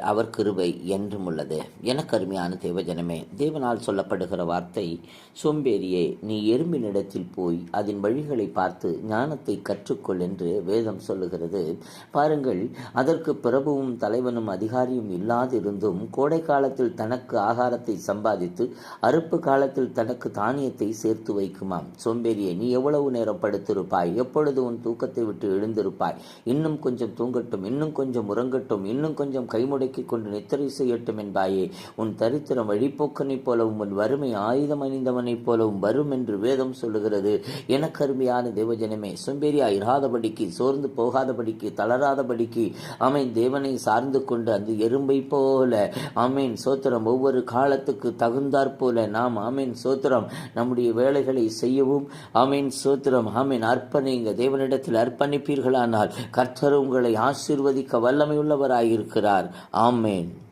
அவர் கிருபை என்றும் உள்ளது. எனக்கு அருமையான தேவஜனமே, தேவனால் சொல்லப்படுகிற வார்த்தை, சோம்பேறியே, நீ எறும்பினிடத்தில் போய் அதன் வழிகளை பார்த்து ஞானத்தை கற்றுக்கொள் என்று வேதம் சொல்லுகிறது. பாருங்கள், அதற்கு பிரபுவும் தலைவனும் அதிகாரியும் இல்லாதிருந்தும் கோடை காலத்தில் தனக்கு ஆகாரத்தை சம்பாதித்து அறுப்பு காலத்தில் தனக்கு தானியத்தை சேர்த்து வைக்குமாம். சோம்பேறியே, நீ எவ்வளவு நேரம் படுத்திருப்பாய்? எப்பொழுது உன் தூக்கத்தை விட்டு எழுந்திருப்பாய்? இன்னும் கொஞ்சம் தூங்கட்டும், இன்னும் கொஞ்சம் உறங்கட்டும், இன்னும் கொஞ்சம் முடக்கிக் கொண்டு நித்திரை செய்யட்டும் என்பாயே. உன் தரித்திரம் வழிபோக்கனைப் போலவும் உன் வறுமை ஆயுதம் அணிந்தவனைப் போலவும் வரும் என்று வேதம் சொல்லுகிறது. எனக்கு அருமையான தேவஜனமே, சோம்பேறியா இராதபடிக்கு, சோர்ந்து போகாதபடிக்கு, தளராதபடிக்கு, ஆமேன், தேவனை சார்ந்து கொண்டு அந்த எறும்பை போல, ஆமேன் சோத்திரம், ஒவ்வொரு காலத்துக்கு தகுந்தாற் போல நாம், ஆமேன் சோத்திரம், நம்முடைய வேலைகளை செய்யவும், ஆமேன் சோத்திரம், ஆமேன் அர்ப்பணிங்க. தேவனிடத்தில் அர்ப்பணிப்பீர்களானால் கர்த்தர் உங்களை ஆசீர்வதிக்க வல்லமையுள்ளவராயிருக்கிறார். ஆமென்.